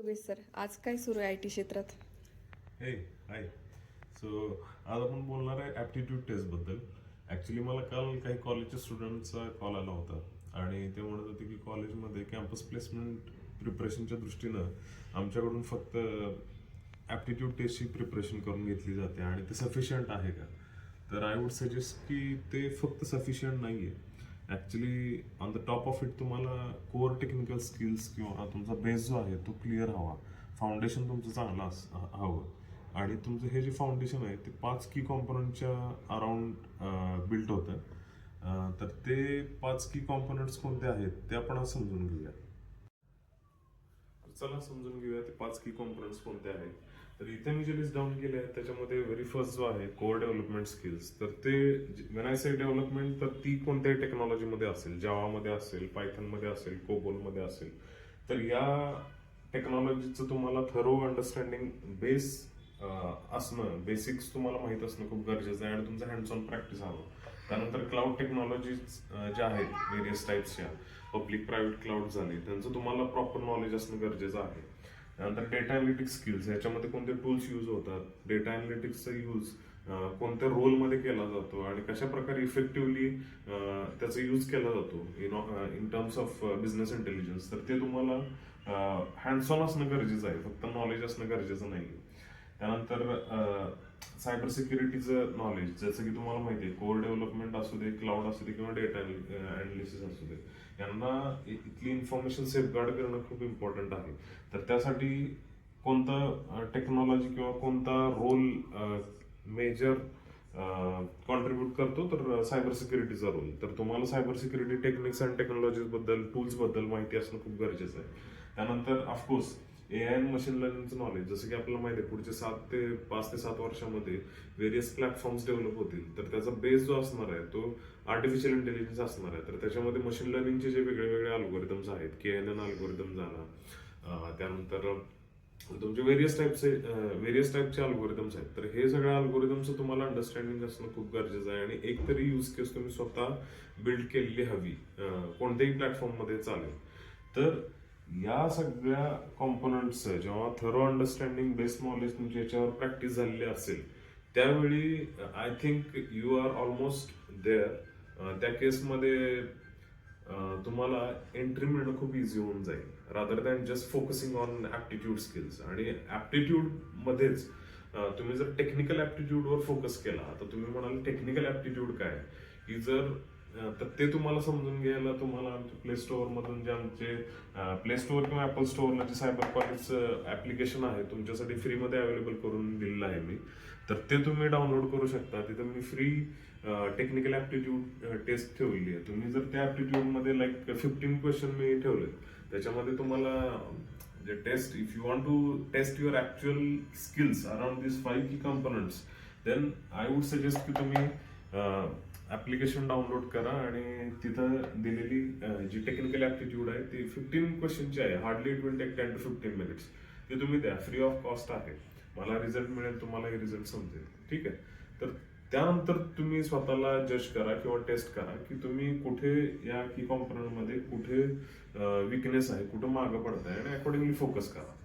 Yogesh sir, आज काय सुरू आहे आय टी क्षेत्रात? हे हाय. सो आज आपण बोलणार आहे ॲप्टिट्यूड टेस्टबद्दल. ॲक्च्युली मला काल काही कॉलेजच्या स्टुडंटचा कॉल आला होता आणि ते म्हणत होते की कॉलेजमध्ये कॅम्पस प्लेसमेंट प्रिपरेशनच्या दृष्टीनं आमच्याकडून फक्त ॲप्टिट्यूड टेस्टची प्रिपरेशन करून घेतली जाते आणि ते सफिशियंट आहे का? तर आय वुड सजेस्ट की ते फक्त सफिशियंट नाही आहे. Actually on the top of it तुम्हाला कोअर टेक्निकल स्किल्स किंवा तुमचा बेस जो आहे तो क्लिअर हवा, फाउंडेशन तुमचं चांगलं हवं आणि तुमचं हे जे फाउंडेशन आहे ते 5 की कॉम्पोनंटच्या अराउंड बिल्ट होतं. तर ते 5 की कॉम्पोनंट्स कोणते आहेत ते आपण आज समजून घेऊया. चला समजून घेऊया ते 5 की कॉम्पोनंट्स कोणते आहेत. तर इथे मी जे लिस्ट डाऊन केले आहेत त्याच्यामध्ये व्हेरी फर्स्ट जो आहे कोअर डेव्हलपमेंट स्किल्स. तर ते व्हेन आय से डेव्हलपमेंट, तर ती कोणत्याही टेक्नॉलॉजीमध्ये असेल, जावामध्ये असेल, पायथनमध्ये असेल, कोबोलमध्ये असेल. तर या टेक्नॉलॉजीचं तुम्हाला थरो अंडरस्टँडिंग बेस असणं, बेसिक्स तुम्हाला माहीत असणं खूप गरजेचं आहे आणि तुमचं हँड्स ऑन प्रॅक्टिस हवं. त्यानंतर क्लाउड टेक्नॉलॉजीज ज्या आहेत व्हेरियस टाईप्सच्या, पब्लिक प्रायव्हेट क्लाउड झाले, त्यांचं तुम्हाला प्रॉपर नॉलेज असणं गरजेचं आहे. त्यानंतर डेटा अनालिटिक्स स्किल्स, याच्यामध्ये कोणते टूल्स यूज होतात, डेटा अनालिटिक्सचा यूज कोणत्या रोलमध्ये केला जातो आणि कशा प्रकारे इफेक्टिव्हली त्याचा यूज केला जातो in terms of business intelligence, तर ते तुम्हाला हँड्स ऑन असणं गरजेचं आहे, फक्त नॉलेज असणं गरजेचं नाही. त्यानंतर सायबर सिक्युरिटीचं नॉलेज, जसं की तुम्हाला माहिती आहे कोअर डेव्हलपमेंट असू दे, क्लाउड असू दे किंवा डेटा अनालिसिस असू दे, यांना इथली इन्फॉर्मेशन सेफगार्ड करणं खूप इम्पॉर्टंट आहे. तर त्यासाठी कोणता टेक्नॉलॉजी किंवा कोणता रोल मेजर कॉन्ट्रीब्यूट करतो, तर सायबर सिक्युरिटीचा रोल. तर तुम्हाला cyber security techniques and technologies बद्दल, टूल्स बद्दल माहिती असणं खूप गरजेचं आहे. त्यानंतर ऑफकोर्स AI आणि मशीन लर्निंगचं नॉलेज, जसं की आपल्याला माहिती आहे पुढचे 5 ते 7 वर्षामध्ये व्हेरियस प्लॅटफॉर्म्स डेव्हलप होतील. तर त्याचा बेस जो असणार आहे तो आर्टिफिशियल इंटेलिजन्स असणार आहे. तर त्याच्यामध्ये मशीन लर्निंगचे जे वेगळे वेगळे अल्गोरिदम्स आहेत, KNN अल्गोरिदम झाला, त्यानंतर तुमचे व्हेरियस टाईपचे अल्गोरिदम्स आहेत. तर हे सगळ्या अल्गोरिदमचं तुम्हाला अंडरस्टँडिंग असणं खूप गरजेचं आहे आणि एक तरी यूज केस तुम्ही स्वतः बिल्ड केलेली हवी, कोणत्याही प्लॅटफॉर्ममध्ये चालेल. तर या सगळ्या कॉम्पोनंट्सचं जेव्हा थरो अंडरस्टँडिंग, बेस नॉलेज तुमच्या याच्यावर प्रॅक्टिस झालेली असेल, त्यावेळी I think you are almost there. त्या केसमध्ये तुम्हाला एंट्री मिळणं खूप इझी होऊन जाईल, rather than just focusing on aptitude skills. आणि ॲप्टिट्यूडमध्येच तुम्ही जर टेक्निकल ॲप्टिट्यूडवर फोकस केला, तर तुम्ही म्हणाल टेक्निकल ॲप्टिट्यूड काय, की जर तर ते तुम्हाला समजून घ्यायला तुम्हाला आमच्या प्ले स्टोअर मधून जे आमचे प्ले स्टोअर किंवा ऍपल स्टोअरला जे सायबर कॉलेजचं ऍप्लिकेशन आहे तुमच्यासाठी फ्रीमध्ये अवेलेबल करून दिलेलं आहे मी. तर ते तुम्ही डाउनलोड करू शकता. तिथं मी फ्री टेक्निकल ऍप्टिट्यूड टेस्ट ठेवली आहे. तुम्ही जर त्या ऍप्टिट्यूडमध्ये लाईक 15 क्वेश्चन मी ठेवले, त्याच्यामध्ये तुम्हाला जे test, if you want to test your actual skills around this 5 की components, then I would suggest की तुम्ही ऍप्लिकेशन डाउनलोड करा आणि तिथं दिलेली जी टेक्निकल ऍप्टिट्यूड आहे ती 15 क्वेश्चनची आहे. Hardly it will take 10 to 15 minutes. ते तुम्ही द्या, फ्री ऑफ कॉस्ट आहे. मला रिझल्ट मिळेल, तुम्हाला रिझल्ट समजेल. ठीक आहे. तर त्यानंतर तुम्ही स्वतःला जज करा किंवा टेस्ट करा की तुम्ही कुठे या की कॉम्पोनंटमध्ये कुठे विकनेस आहे, कुठे मागं पडताय आणि अकॉर्डिंगली फोकस करा.